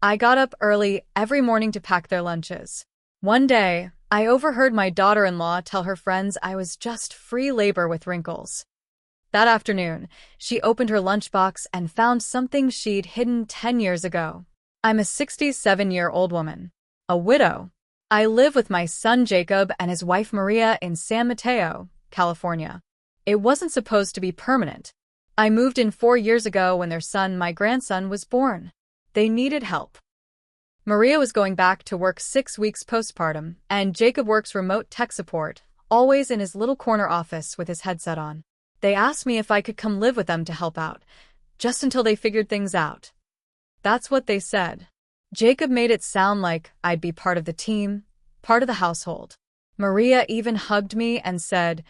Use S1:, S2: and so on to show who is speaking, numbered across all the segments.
S1: I got up early every morning to pack their lunches. One day, I overheard my daughter-in-law tell her friends I was just free labor with wrinkles. That afternoon, she opened her lunchbox and found something she'd hidden 10 years ago. I'm a 67-year-old woman, a widow. I live with my son Jacob and his wife Maria in San Mateo, California. It wasn't supposed to be permanent. I moved in 4 years ago when their son, my grandson, was born. They needed help. Maria was going back to work 6 weeks postpartum, and Jacob works remote tech support, always in his little corner office with his headset on. They asked me if I could come live with them to help out, just until they figured things out. That's what they said. Jacob made it sound like I'd be part of the team, part of the household. Maria even hugged me and said,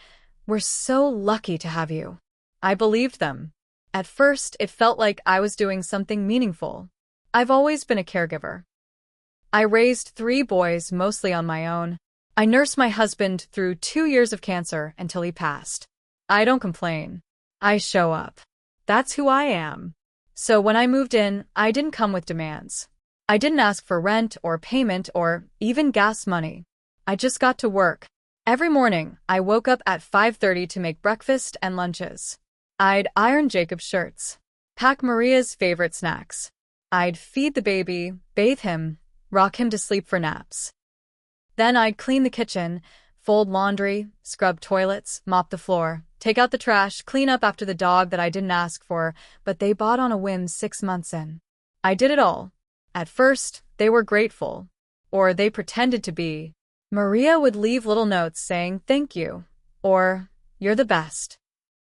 S1: "We're so lucky to have you." I believed them. At first, it felt like I was doing something meaningful. I've always been a caregiver. I raised 3 boys mostly on my own. I nursed my husband through 2 years of cancer until he passed. I don't complain. I show up. That's who I am. So when I moved in, I didn't come with demands. I didn't ask for rent or payment or even gas money. I just got to work. Every morning, I woke up at 5:30 to make breakfast and lunches. I'd iron Jacob's shirts, pack Maria's favorite snacks. I'd feed the baby, bathe him, rock him to sleep for naps. Then I'd clean the kitchen, fold laundry, scrub toilets, mop the floor, take out the trash, clean up after the dog that I didn't ask for, but they bought on a whim 6 months in. I did it all. At first, they were grateful. Or they pretended to be. Maria would leave little notes saying, "Thank you," or "You're the best."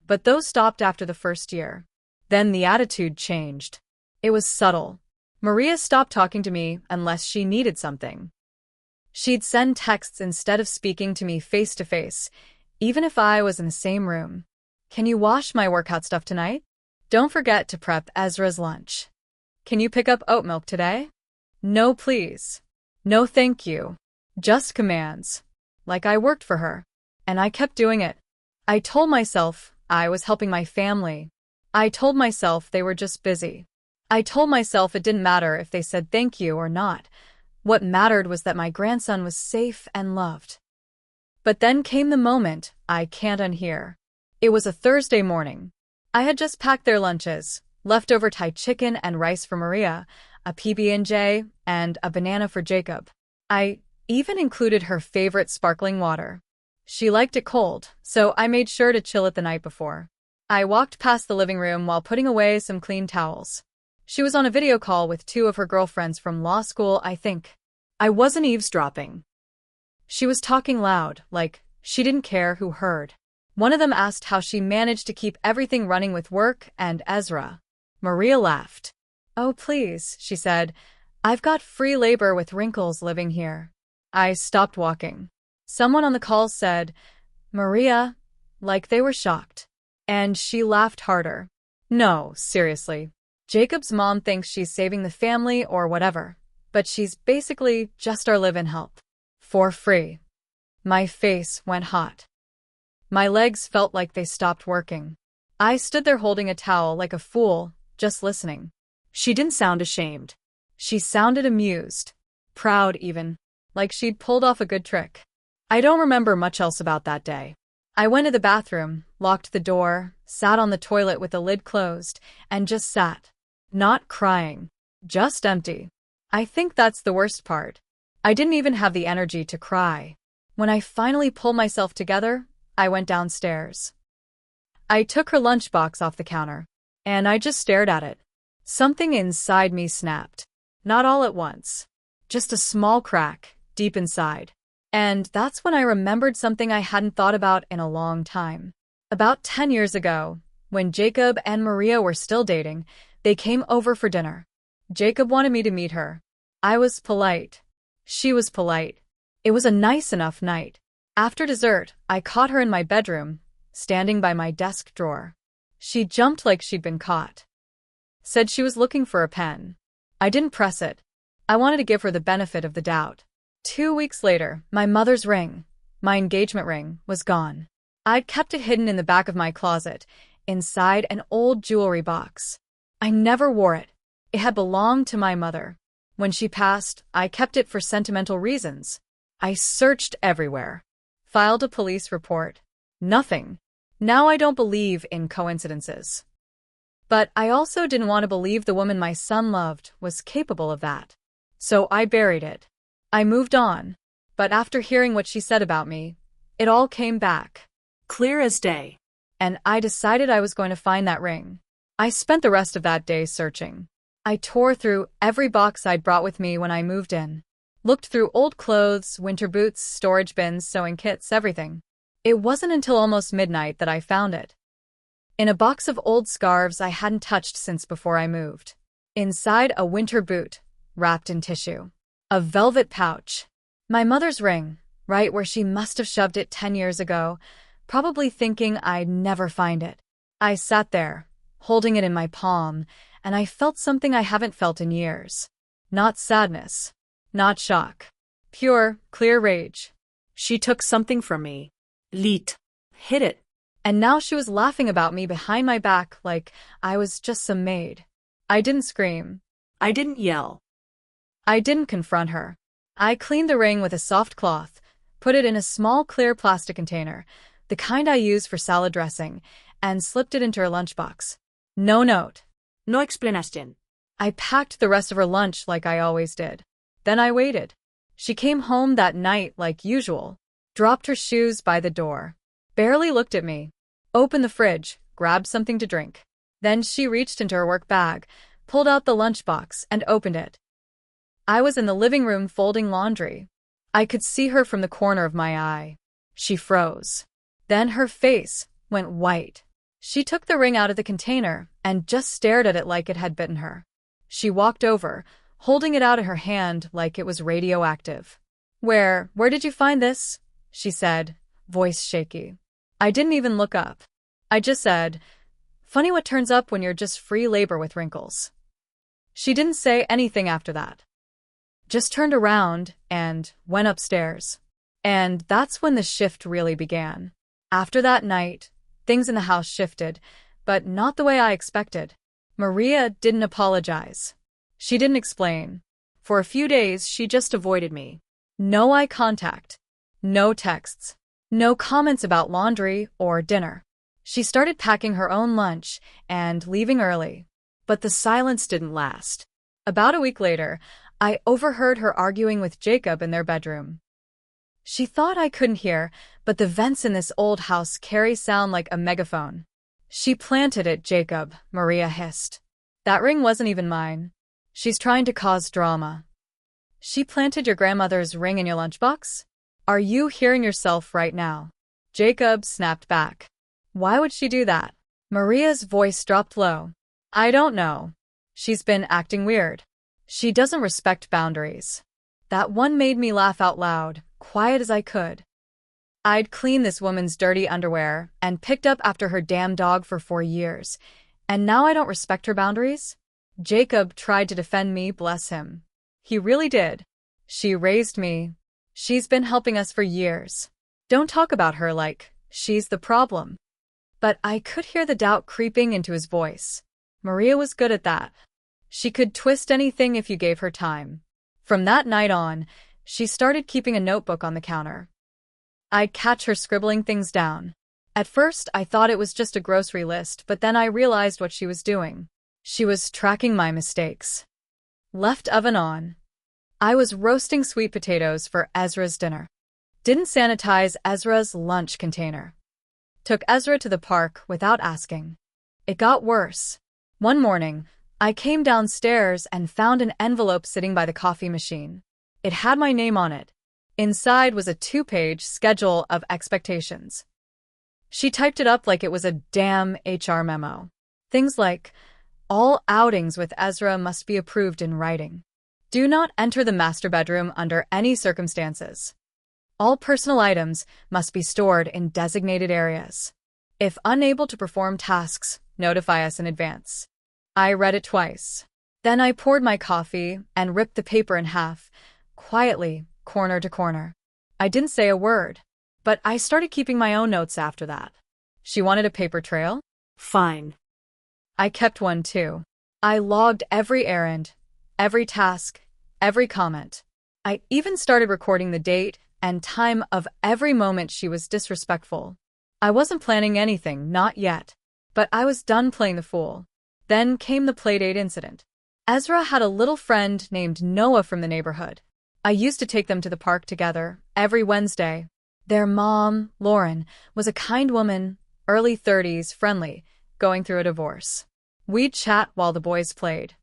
S1: But those stopped after the first year. Then the attitude changed. It was subtle. Maria stopped talking to me unless she needed something. She'd send texts instead of speaking to me face to face, even if I was in the same room. "Can you wash my workout stuff tonight? Don't forget to prep Ezra's lunch. Can you pick up oat milk today?" No, please. No, thank you. Just commands. Like I worked for her. And I kept doing it. I told myself I was helping my family. I told myself they were just busy. I told myself it didn't matter if they said thank you or not. What mattered was that my grandson was safe and loved. But then came the moment I can't unhear. It was a Thursday morning. I had just packed their lunches, leftover Thai chicken and rice for Maria, a PB&J, and a banana for Jacob. I even included her favorite sparkling water. She liked it cold, so I made sure to chill it the night before. I walked past the living room while putting away some clean towels. She was on a video call with 2 of her girlfriends from law school, I think. I wasn't eavesdropping. She was talking loud, like she didn't care who heard. One of them asked how she managed to keep everything running with work and Ezra. Maria laughed. "Oh, please," she said. "I've got free labor with wrinkles living here." I stopped walking. Someone on the call said, "Maria," like they were shocked. And she laughed harder. "No, seriously. Jacob's mom thinks she's saving the family or whatever, but she's basically just our live-in help. For free." My face went hot. My legs felt like they stopped working. I stood there holding a towel like a fool, just listening. She didn't sound ashamed. She sounded amused. Proud even. Like she'd pulled off a good trick. I don't remember much else about that day. I went to the bathroom, locked the door, sat on the toilet with the lid closed, and just sat. Not crying. Just empty. I think that's the worst part. I didn't even have the energy to cry. When I finally pulled myself together, I went downstairs. I took her lunchbox off the counter, and I just stared at it. Something inside me snapped. Not all at once. Just a small crack, deep inside. And that's when I remembered something I hadn't thought about in a long time. About 10 years ago, when Jacob and Maria were still dating, they came over for dinner. Jacob wanted me to meet her. I was polite. She was polite. It was a nice enough night. After dessert, I caught her in my bedroom, standing by my desk drawer. She jumped like she'd been caught. Said she was looking for a pen. I didn't press it. I wanted to give her the benefit of the doubt. 2 weeks later, my mother's ring, my engagement ring, was gone. I'd kept it hidden in the back of my closet, inside an old jewelry box. I never wore it. It had belonged to my mother. When she passed, I kept it for sentimental reasons. I searched everywhere. Filed a police report. Nothing. Now I don't believe in coincidences. But I also didn't want to believe the woman my son loved was capable of that. So I buried it. I moved on. But after hearing what she said about me, it all came back.
S2: Clear as day.
S1: And I decided I was going to find that ring. I spent the rest of that day searching. I tore through every box I'd brought with me when I moved in. Looked through old clothes, winter boots, storage bins, sewing kits, everything. It wasn't until almost midnight that I found it. In a box of old scarves I hadn't touched since before I moved. Inside a winter boot, wrapped in tissue. A velvet pouch. My mother's ring, right where she must have shoved it 10 years ago, probably thinking I'd never find it. I sat there, holding it in my palm, and I felt something I haven't felt in years. Not sadness. Not shock. Pure, clear rage.
S2: She took something from me. Lit. Hid it.
S1: And now she was laughing about me behind my back like I was just some maid. I didn't scream.
S2: I didn't yell.
S1: I didn't confront her. I cleaned the ring with a soft cloth, put it in a small clear plastic container, the kind I use for salad dressing, and slipped it into her lunchbox. No note.
S2: No explanation.
S1: I packed the rest of her lunch like I always did. Then I waited. She came home that night like usual, dropped her shoes by the door, barely looked at me, opened the fridge, grabbed something to drink. Then she reached into her work bag, pulled out the lunchbox, and opened it. I was in the living room folding laundry. I could see her from the corner of my eye. She froze. Then her face went white. She took the ring out of the container and just stared at it like it had bitten her. She walked over, holding it out in her hand like it was radioactive. Where did you find this?" she said, voice shaky. I didn't even look up. I just said, "Funny what turns up when you're just free labor with wrinkles." She didn't say anything after that. Just turned around and went upstairs. And that's when the shift really began. After that night, things in the house shifted, but not the way I expected. Maria didn't apologize. She didn't explain. For a few days, she just avoided me. No eye contact. No texts. No comments about laundry or dinner. She started packing her own lunch and leaving early. But the silence didn't last. About a week later, I overheard her arguing with Jacob in their bedroom. She thought I couldn't hear, but the vents in this old house carry sound like a megaphone. "She planted it, Jacob," Maria hissed. "That ring wasn't even mine. She's trying to cause drama." "She planted your grandmother's ring in your lunchbox? Are you hearing yourself right now?" Jacob snapped back. "Why would she do that?" Maria's voice dropped low. "I don't know. She's been acting weird. She doesn't respect boundaries." That one made me laugh out loud, quiet as I could. I'd cleaned this woman's dirty underwear and picked up after her damn dog for 4 years, and now I don't respect her boundaries? Jacob tried to defend me, bless him. He really did. "She raised me. She's been helping us for years. Don't talk about her like she's the problem." But I could hear the doubt creeping into his voice. Maria was good at that. She could twist anything if you gave her time. From that night on, she started keeping a notebook on the counter. I'd catch her scribbling things down. At first, I thought it was just a grocery list, but then I realized what she was doing. She was tracking my mistakes. Left oven on. I was roasting sweet potatoes for Ezra's dinner. Didn't sanitize Ezra's lunch container. Took Ezra to the park without asking. It got worse. One morning, I came downstairs and found an envelope sitting by the coffee machine. It had my name on it. Inside was a 2-page schedule of expectations. She typed it up like it was a damn HR memo. Things like, all outings with Ezra must be approved in writing. Do not enter the master bedroom under any circumstances. All personal items must be stored in designated areas. If unable to perform tasks, notify us in advance. I read it twice. Then I poured my coffee and ripped the paper in half, quietly, corner to corner. I didn't say a word, but I started keeping my own notes after that. She wanted a paper trail?
S2: Fine.
S1: I kept one too. I logged every errand, every task, every comment. I even started recording the date and time of every moment she was disrespectful. I wasn't planning anything, not yet. But I was done playing the fool. Then came the playdate incident. Ezra had a little friend named Noah from the neighborhood. I used to take them to the park together every Wednesday. Their mom, Lauren, was a kind woman, early 30s, friendly, going through a divorce. We'd chat while the boys played.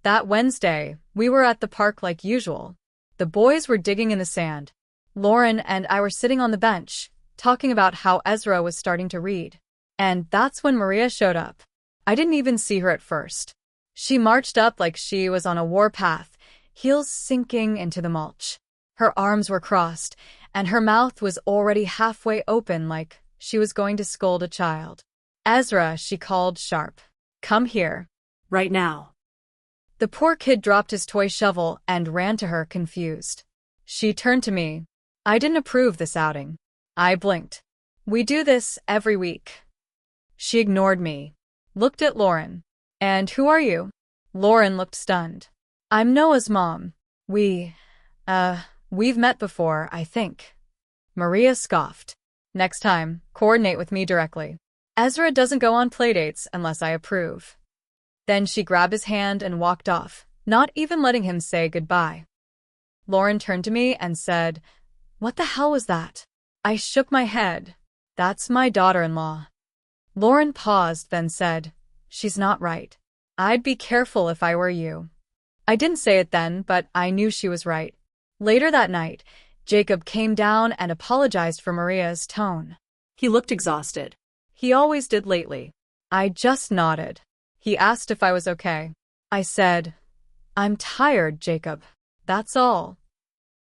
S1: That Wednesday, we were at the park like usual. The boys were digging in the sand. Lauren and I were sitting on the bench, talking about how Ezra was starting to read. And that's when Maria showed up. I didn't even see her at first. She marched up like she was on a warpath, heels sinking into the mulch. Her arms were crossed, and her mouth was already halfway open like she was going to scold a child. Ezra, she called sharp. Come here.
S2: Right now.
S1: The poor kid dropped his toy shovel and ran to her, confused. She turned to me. I didn't approve this outing. I blinked. We do this every week. She ignored me. Looked at Lauren. And who are you? Lauren looked stunned. I'm Noah's mom. We've met before, I think. Maria scoffed. Next time, coordinate with me directly. Ezra doesn't go on playdates unless I approve. Then she grabbed his hand and walked off, not even letting him say goodbye. Lauren turned to me and said, What the hell was that? I shook my head. That's my daughter-in-law. Lauren paused, then said, She's not right. I'd be careful if I were you. I didn't say it then, but I knew she was right. Later that night, Jacob came down and apologized for Maria's tone.
S2: He looked exhausted.
S1: He always did lately. I just nodded. He asked if I was okay. I said, I'm tired, Jacob. That's all.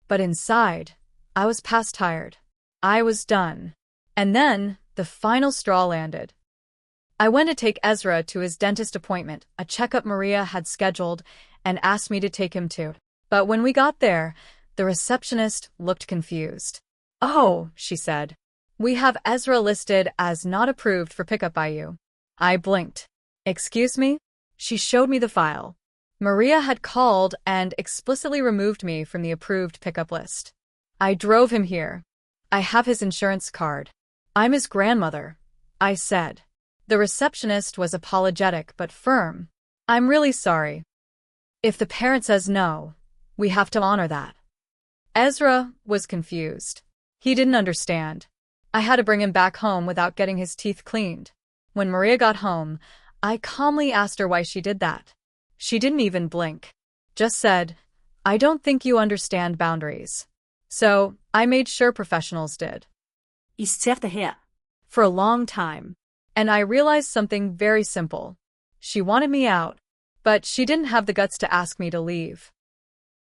S1: But inside, I was past tired. I was done. And then, the final straw landed. I went to take Ezra to his dentist appointment, a checkup Maria had scheduled, and asked me to take him to. But when we got there, the receptionist looked confused. Oh, she said. We have Ezra listed as not approved for pickup by you. I blinked. Excuse me? She showed me the file. Maria had called and explicitly removed me from the approved pickup list. I drove him here. I have his insurance card. I'm his grandmother, I said. The receptionist was apologetic but firm. I'm really sorry. If the parent says no, we have to honor that. Ezra was confused. He didn't understand. I had to bring him back home without getting his teeth cleaned. When Maria got home, I calmly asked her why she did that. She didn't even blink. Just said, I don't think you understand boundaries. So, I made sure professionals did.
S2: I sat here.
S1: For a long time. And I realized something very simple. She wanted me out, but she didn't have the guts to ask me to leave.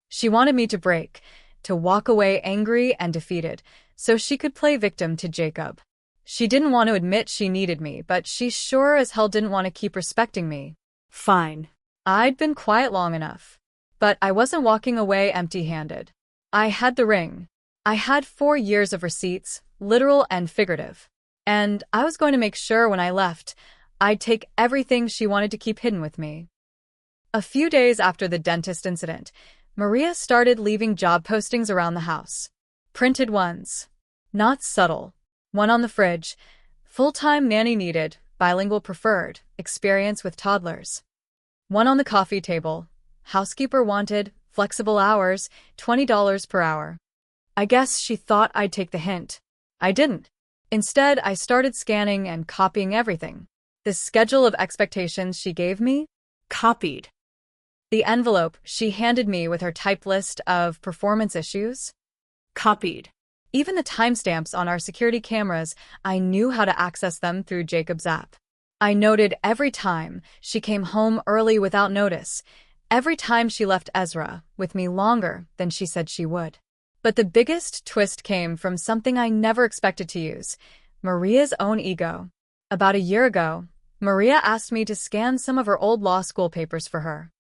S1: She wanted me to break, to walk away angry and defeated, so she could play victim to Jacob. She didn't want to admit she needed me, but she sure as hell didn't want to keep respecting me.
S2: Fine.
S1: I'd been quiet long enough. But I wasn't walking away empty-handed. I had the ring. I had 4 years of receipts, literal and figurative. And I was going to make sure when I left, I'd take everything she wanted to keep hidden with me. A few days after the dentist incident, Maria started leaving job postings around the house. Printed ones. Not subtle. One on the fridge. Full-time nanny needed, bilingual preferred, experience with toddlers. One on the coffee table. Housekeeper wanted, flexible hours, $20 per hour. I guess she thought I'd take the hint. I didn't. Instead, I started scanning and copying everything. The schedule of expectations she gave me?
S2: Copied.
S1: The envelope she handed me with her typed list of performance issues?
S2: Copied.
S1: Even the timestamps on our security cameras, I knew how to access them through Jacob's app. I noted every time she came home early without notice, every time she left Ezra with me longer than she said she would. But the biggest twist came from something I never expected to use, Maria's own ego. About a year ago, Maria asked me to scan some of her old law school papers for her.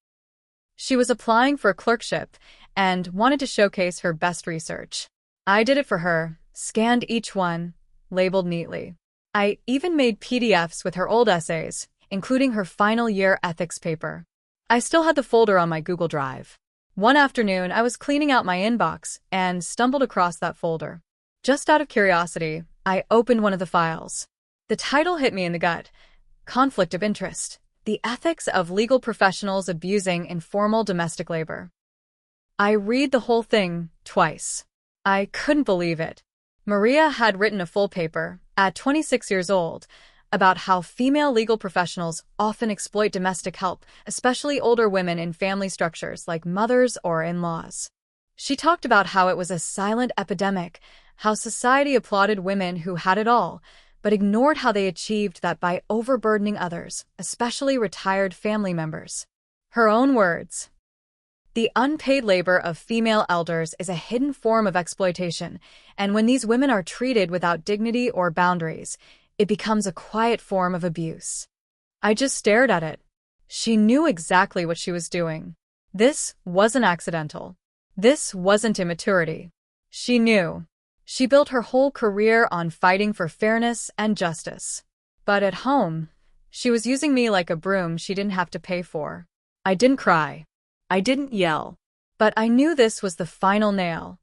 S1: She was applying for a clerkship and wanted to showcase her best research. I did it for her, scanned each one, labeled neatly. I even made PDFs with her old essays, including her final year ethics paper. I still had the folder on my Google Drive. One afternoon, I was cleaning out my inbox and stumbled across that folder. Just out of curiosity, I opened one of the files. The title hit me in the gut: Conflict of Interest: The Ethics of Legal Professionals Abusing Informal Domestic Labor. I read the whole thing twice. I couldn't believe it. Maria had written a full paper, at 26 years old, about how female legal professionals often exploit domestic help, especially older women in family structures like mothers or in-laws. She talked about how it was a silent epidemic, how society applauded women who had it all, but ignored how they achieved that by overburdening others, especially retired family members. Her own words: "The unpaid labor of female elders is a hidden form of exploitation, and when these women are treated without dignity or boundaries, it becomes a quiet form of abuse." I just stared at it. She knew exactly what she was doing. This wasn't accidental. This wasn't immaturity. She knew. She built her whole career on fighting for fairness and justice. But at home, she was using me like a broom she didn't have to pay for. I didn't cry. I didn't yell. But I knew this was the final nail.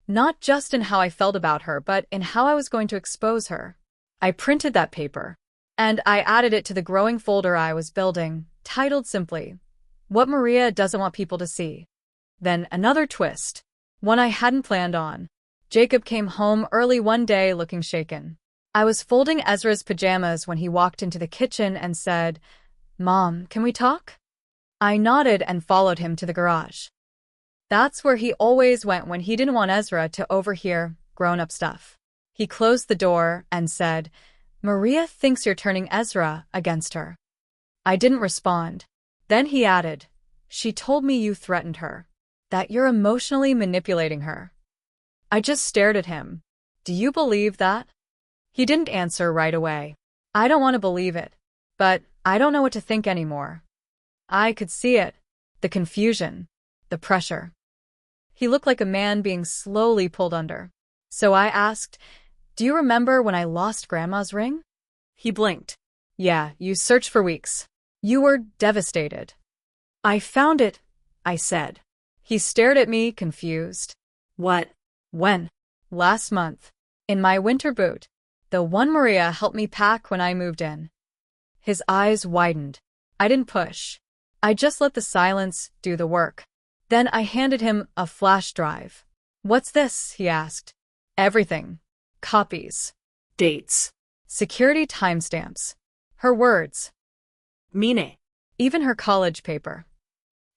S1: Not just in how I felt about her, but in how I was going to expose her. I printed that paper, and I added it to the growing folder I was building, titled simply, "What Maria Doesn't Want People to See." Then another twist, one I hadn't planned on. Jacob came home early one day looking shaken. I was folding Ezra's pajamas when he walked into the kitchen and said, "Mom, can we talk?" I nodded and followed him to the garage. That's where he always went when he didn't want Ezra to overhear grown-up stuff. He closed the door and said, "Maria thinks you're turning Ezra against her." I didn't respond. Then he added, "She told me you threatened her, that you're emotionally manipulating her." I just stared at him. "Do you believe that?" He didn't answer right away. I don't want to believe it, but I don't know what to think anymore. I could see it, the confusion, the pressure. He looked like a man being slowly pulled under. So I asked, "Do you remember when I lost Grandma's ring?" He blinked. "Yeah, you searched for weeks. You were devastated." "I found it," I said. He stared at me, confused. "What?" "When?" "Last month. In my winter boot. The one Maria helped me pack when I moved in." His eyes widened. I didn't push. I just let the silence do the work. Then I handed him a flash drive. "What's this?" he asked. "Everything. Copies. Dates. Security timestamps." Her words. "Mine." Even her college paper.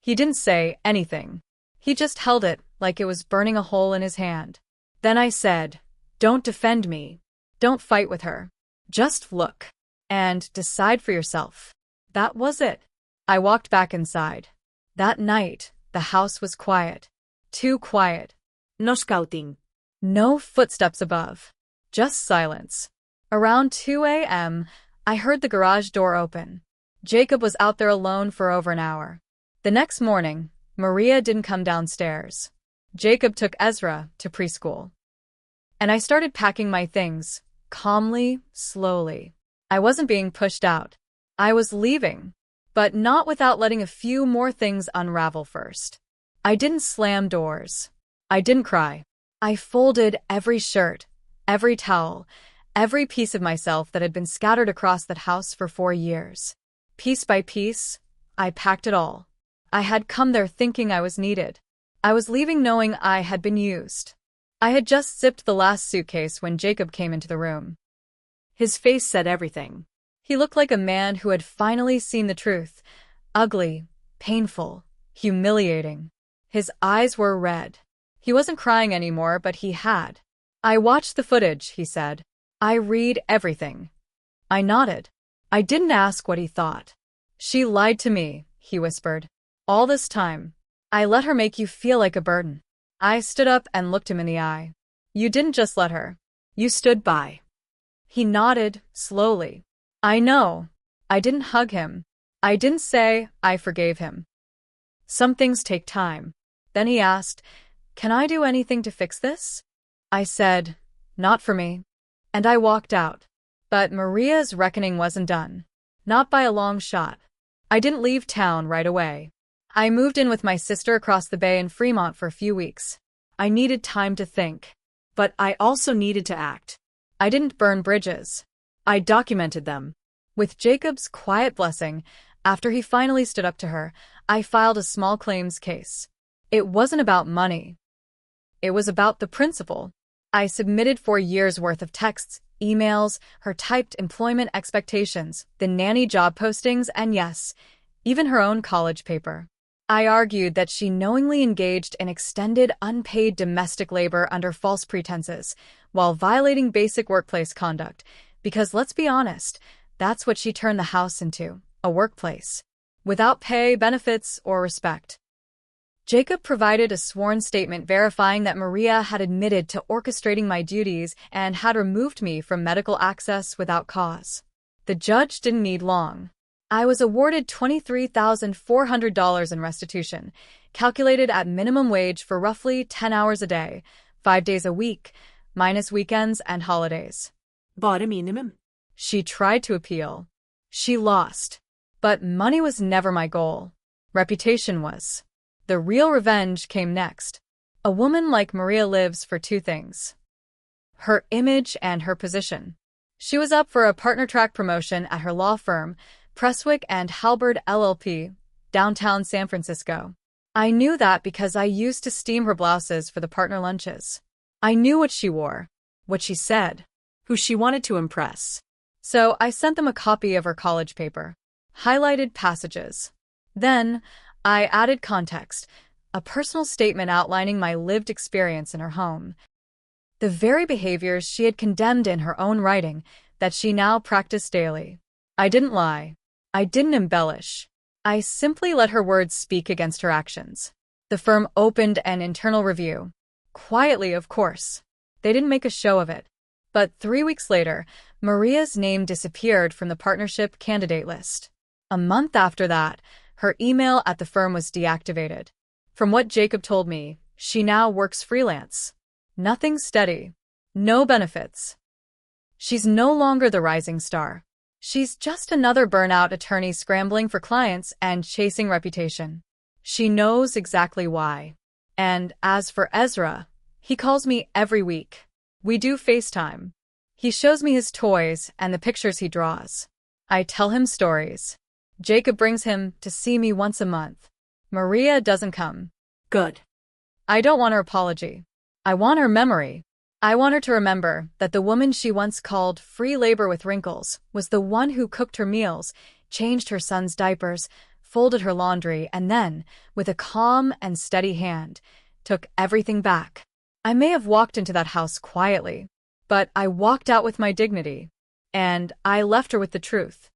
S1: He didn't say anything. He just held it like it was burning a hole in his hand. Then I said, "Don't defend me. Don't fight with her. Just look. And decide for yourself." That was it. I walked back inside. That night, the house was quiet. Too quiet. No scouting. No footsteps above. Just silence. Around 2 a.m., I heard the garage door open. Jacob was out there alone for over an hour. The next morning, Maria didn't come downstairs. Jacob took Ezra to preschool. And I started packing my things, calmly, slowly. I wasn't being pushed out. I was leaving, but not without letting a few more things unravel first. I didn't slam doors. I didn't cry. I folded every shirt, every towel, every piece of myself that had been scattered across that house for 4 years. Piece by piece, I packed it all. I had come there thinking I was needed. I was leaving knowing I had been used. I had just zipped the last suitcase when Jacob came into the room. His face said everything. He looked like a man who had finally seen the truth. Ugly, painful, humiliating. His eyes were red. He wasn't crying anymore, but he had. "I watched the footage," he said. "I read everything." I nodded. I didn't ask what he thought. "She lied to me," he whispered. "All this time. I let her make you feel like a burden." I stood up and looked him in the eye. "You didn't just let her. You stood by." He nodded, slowly. "I know." I didn't hug him. I didn't say I forgave him. Some things take time. Then he asked, "Can I do anything to fix this?" I said, "Not for me." And I walked out. But Maria's reckoning wasn't done. Not by a long shot. I didn't leave town right away. I moved in with my sister across the bay in Fremont for a few weeks. I needed time to think.
S2: But I also needed to act.
S1: I didn't burn bridges.
S2: I documented them.
S1: With Jacob's quiet blessing, after he finally stood up to her, I filed a small claims case. It wasn't about money. It was about the principle. I submitted 4 years' worth of texts, emails, her typed employment expectations, the nanny job postings, and yes, even her own college paper. I argued that she knowingly engaged in extended, unpaid domestic labor under false pretenses, while violating basic workplace conduct, because let's be honest, that's what she turned the house into, a workplace, without pay, benefits, or respect. Jacob provided a sworn statement verifying that Maria had admitted to orchestrating my duties and had removed me from medical access without cause. The judge didn't need long. I was awarded $23,400 in restitution, calculated at minimum wage for roughly 10 hours a day, 5 days a week, minus weekends and holidays.
S2: Bare minimum.
S1: She tried to appeal. She lost. But money was never my goal. Reputation was. The real revenge came next. A woman like Maria lives for 2 things: her image and her position. She was up for a partner-track promotion at her law firm, Presswick and Halberd LLP, downtown San Francisco. I knew that because I used to steam her blouses for the partner lunches. I knew what she wore, what she said,
S2: Who she wanted to impress.
S1: So I sent them a copy of her college paper, highlighted passages. Then I added context, a personal statement outlining my lived experience in her home. The very behaviors she had condemned in her own writing that she now practiced daily. I didn't lie. I didn't embellish. I simply let her words speak against her actions. The firm opened an internal review. Quietly, of course. They didn't make a show of it. But 3 weeks later, Maria's name disappeared from the partnership candidate list. A month after that, her email at the firm was deactivated. From what Jacob told me, she now works freelance. Nothing steady. No benefits. She's no longer the rising star. She's just another burnout attorney scrambling for clients and chasing reputation. She knows exactly why. And as for Ezra, he calls me every week. We do FaceTime. He shows me his toys and the pictures he draws. I tell him stories. Jacob brings him to see me once a month. Maria doesn't come.
S2: Good.
S1: I don't want her apology. I want her memory. I want her to remember that the woman she once called free labor with wrinkles was the one who cooked her meals, changed her son's diapers, folded her laundry, and then, with a calm and steady hand, took everything back. I may have walked into that house quietly, but I walked out with my dignity. And I left her with the truth.